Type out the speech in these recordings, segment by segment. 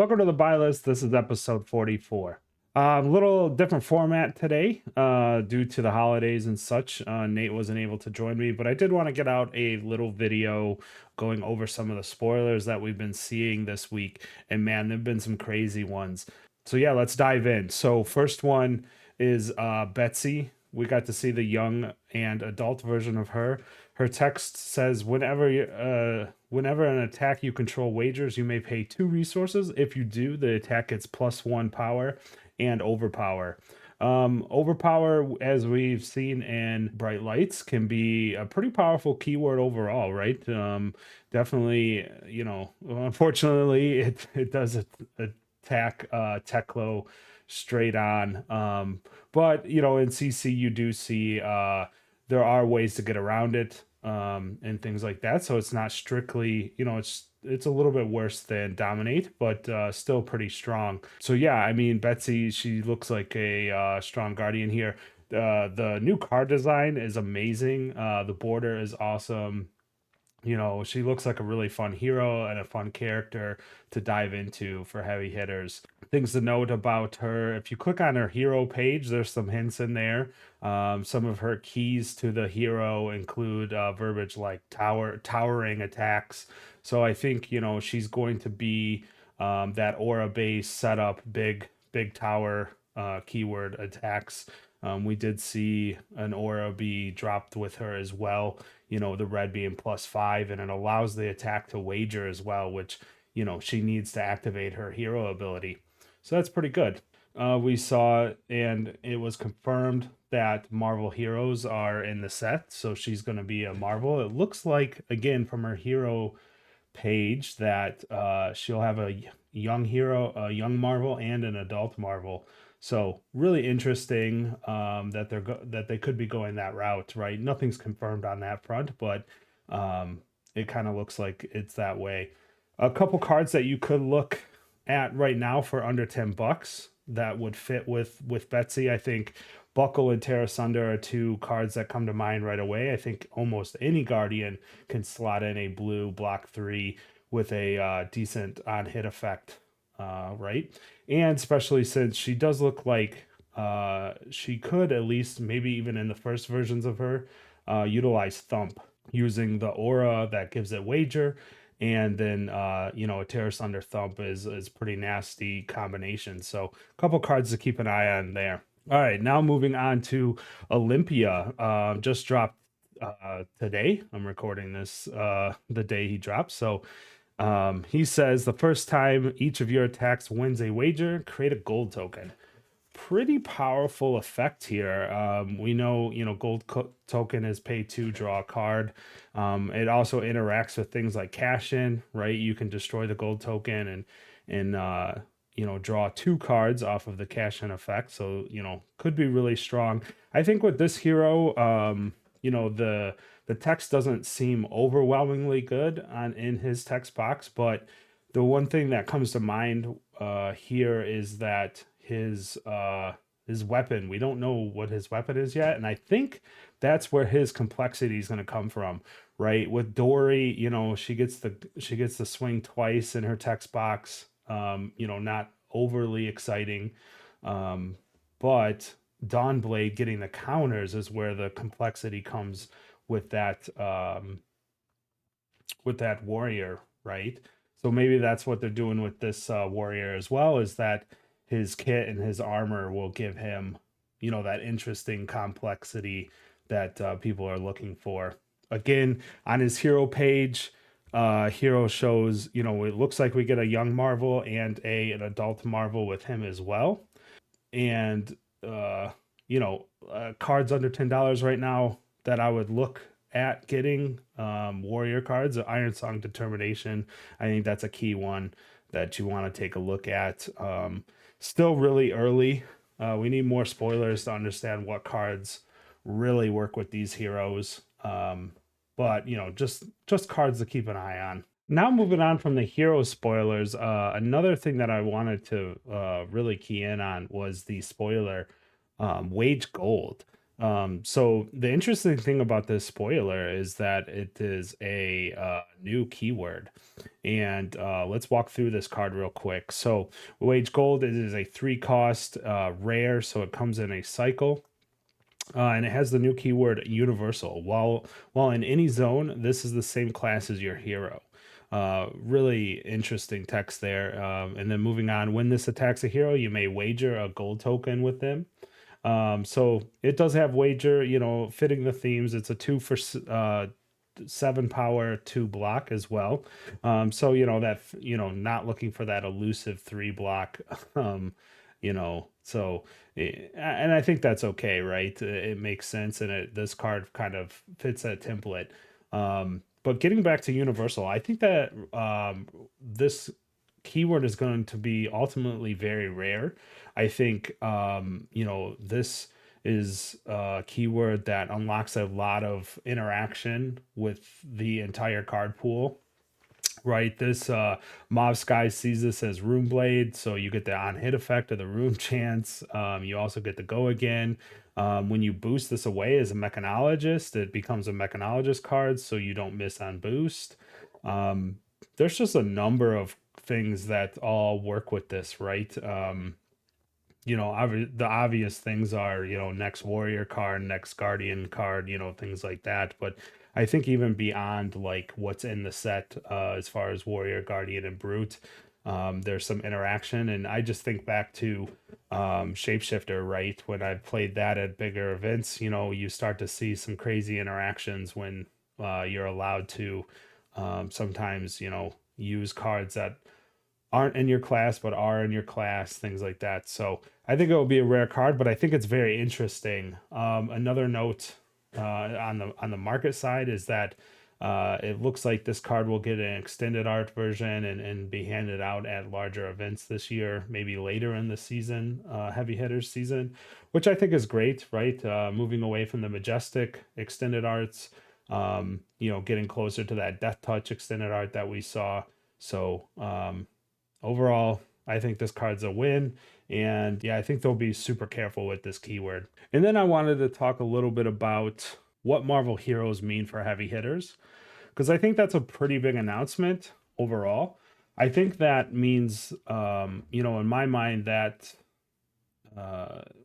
Welcome to the buy list. This is episode 44. A little different format today due to the holidays and such. Nate wasn't able to join me, but I did want to get out a little video going over some of the spoilers that we've been seeing this week. And man, there have been some crazy ones. So yeah, let's dive in. So first one is Betsy. We got to see the young and adult version of her. Her text says, whenever an attack you control wagers, you may pay 2 resources. If you do, the attack gets +1 power and overpower. Overpower, as we've seen in Bright Lights, can be a pretty powerful keyword overall, right? Definitely, unfortunately, it does attack Teklo straight on. But in CC you do see there are ways to get around it and things like that. So it's not strictly, it's a little bit worse than Dominate, but still pretty strong. So yeah, I mean, Betsy, she looks like a strong Guardian here. The new card design is amazing. The border is awesome. She looks like a really fun hero and a fun character to dive into for heavy hitters. Things to note about her: if you click on her hero page, there's some hints in there. Some of her keys to the hero include verbiage like towering attacks. So I think, she's going to be that aura base setup, big tower keyword attacks. We did see an aura be dropped with her as well, the red being +5, and it allows the attack to wager as well, which, she needs to activate her hero ability. So that's pretty good. We saw, and it was confirmed that Marvel heroes are in the set, so she's going to be a Marvel. It looks like, again, from her hero page, that she'll have a young hero, a young Marvel, and an adult Marvel. So really interesting that they could be going that route, right? Nothing's confirmed on that front, but it kind of looks like it's that way. A couple cards that you could look at right now for under $10 that would fit with Betsy. I think Buckle and Tear Asunder are 2 cards that come to mind right away. I think almost any Guardian can slot in a blue block 3 with a decent on hit effect, right? And especially since she does look like she could, at least maybe even in the first versions of her, utilize Thump using the aura that gives it wager. And then, a Tear Asunder Thump is pretty nasty combination. So a couple cards to keep an eye on there. All right, now moving on to Olympia. Just dropped today. I'm recording this the day he dropped. So he says, the first time each of your attacks wins a wager, create a gold token. Pretty powerful effect here. We know, token is pay 2, draw a card. It also interacts with things like cash in, right? You can destroy the gold token and draw 2 cards off of the cash in effect. So, could be really strong. I think with this hero, the text doesn't seem overwhelmingly good in his text box, but the one thing that comes to mind here is that his weapon, we don't know what his weapon is yet, and I think that's where his complexity is going to come from, right? With Dory, she gets the swing twice in her text box, not overly exciting, but Dawnblade getting the counters is where the complexity comes with that warrior, right? So maybe that's what they're doing with this warrior as well, is that his kit and his armor will give him, that interesting complexity that people are looking for. Again, on his hero page, hero shows, it looks like we get a young Marvel and an adult Marvel with him as well. And, cards under $10 right now that I would look at getting, warrior cards, Iron Song Determination. I think that's a key one that you want to take a look at. Still really early. We need more spoilers to understand what cards really work with these heroes. But just cards to keep an eye on. Now moving on from the hero spoilers, another thing that I wanted to really key in on was the spoiler, Wage Gold. So the interesting thing about this spoiler is that it is a new keyword. And let's walk through this card real quick. So Wage Gold, it is a 3 cost rare, so it comes in a cycle. And it has the new keyword universal. While in any zone, this is the same class as your hero. Really interesting text there. And then moving on, when this attacks a hero, you may wager a gold token with them. So it does have wager, fitting the themes. It's a 7 power 2 block as well. So not looking for that elusive 3 block. So and I think that's okay, right? It makes sense, and this card kind of fits that template. But getting back to universal, I think that this keyword is going to be ultimately very rare. I think this is a keyword that unlocks a lot of interaction with the entire card pool. Right, this Mauve Sky sees this as Rune Blade, so you get the on hit effect of the Rune chance. You also get the go again. When you boost this away as a Mechanologist, it becomes a Mechanologist card, so you don't miss on boost. There's just a number of things that all work with this, right? The obvious things are, next warrior card, next guardian card, things like that. But I think even beyond like what's in the set, as far as warrior, guardian, and brute, there's some interaction. And I just think back to Shapeshifter, right? When I played that at bigger events, you start to see some crazy interactions when you're allowed to sometimes, use cards that aren't in your class but are in your class, things like that. So I think it will be a rare card, but I think it's very interesting. Another note on the market side is that it looks like this card will get an extended art version and be handed out at larger events this year, maybe later in the season, heavy hitters season, which I think is great, right? Moving away from the majestic extended arts, getting closer to that death touch extended art that we saw. So overall, I think this card's a win. And yeah, I think they'll be super careful with this keyword. And then I wanted to talk a little bit about what Marvel heroes mean for heavy hitters, because I think that's a pretty big announcement overall. I think that means, in my mind, that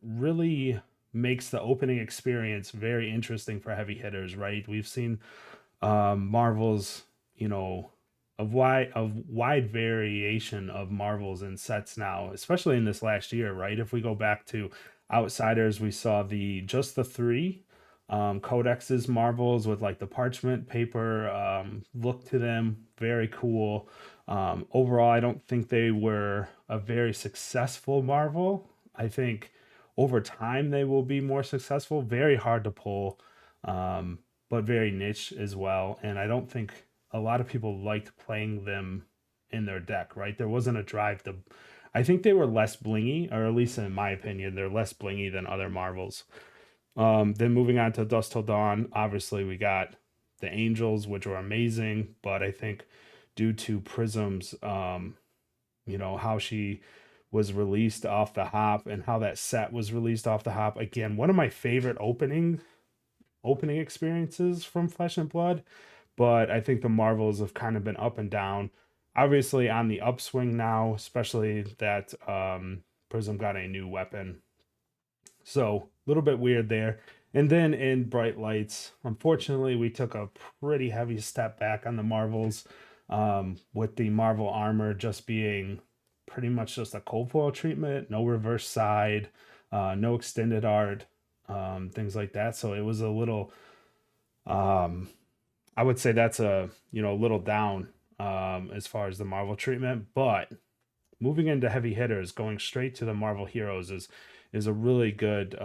really makes the opening experience very interesting for heavy hitters, right? We've seen Marvel's, a wide variation of Marvels and sets now, especially in this last year, right? If we go back to Outsiders, we saw just the three codexes Marvels with like the parchment paper look to them, very cool. Overall, I don't think they were a very successful Marvel. I think over time they will be more successful. Very hard to pull, but very niche as well. And I don't think a lot of people liked playing them in their deck, right? There wasn't a drive to. I think they were less blingy, or at least in my opinion, they're less blingy than other Marvels. Then moving on to Dust Till Dawn, obviously we got the Angels, which were amazing, but I think due to Prism's, how she was released off the hop and how that set was released off the hop. Again, one of my favorite opening experiences from Flesh and Blood, but I think the Marvels have kind of been up and down. Obviously on the upswing now, especially that Prism got a new weapon. So a little bit weird there. And then in Bright Lights, unfortunately, we took a pretty heavy step back on the Marvels, with the Marvel armor just being pretty much just a cold foil treatment, no reverse side, no extended art, things like that. So it was a little, um, I would say that's a little down as far as the Marvel treatment. But moving into heavy hitters, going straight to the Marvel heroes is a really good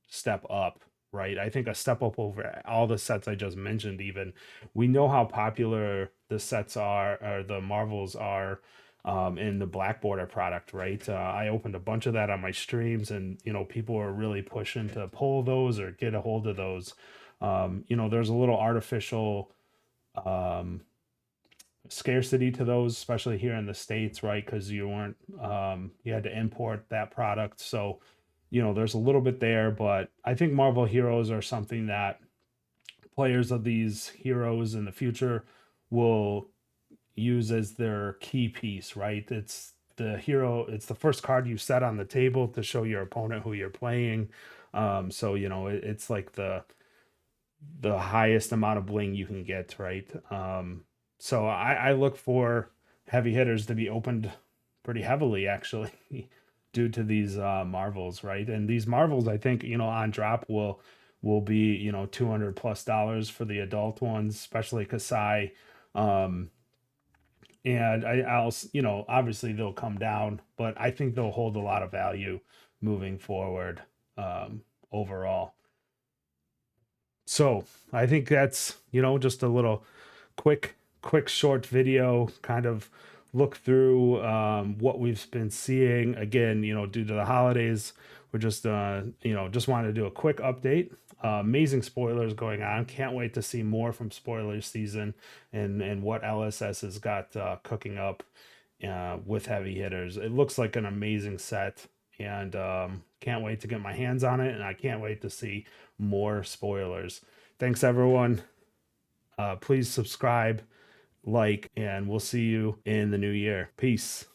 step up, right? I think a step up over all the sets I just mentioned. Even we know how popular the sets are, or the Marvels are, in the Black Border product, right? I opened a bunch of that on my streams, and people are really pushing to pull those or get a hold of those. There's a little artificial um, scarcity to those, especially here in the States, right? Because you weren't, you had to import that product. So there's a little bit there, but I think Marvel Heroes are something that players of these heroes in the future will use as their key piece, right? It's the hero, it's the first card you set on the table to show your opponent who you're playing. So it's like the highest amount of bling you can get, right? So I look for heavy hitters to be opened pretty heavily, actually, due to these marvels, right? And these marvels, I think, on drop will be $200+ for the adult ones, especially Kasai. Um, and I'll obviously they'll come down, but I think they'll hold a lot of value moving forward overall. So I think that's just a little quick short video, kind of look through what we've been seeing. Again, due to the holidays, we're just wanted to do a quick update. Amazing spoilers going on. Can't wait to see more from spoiler season and what LSS has got cooking up with heavy hitters. It looks like an amazing set, and can't wait to get my hands on it, and I can't wait to see more spoilers. Thanks, everyone. Please subscribe, like, and we'll see you in the new year. Peace.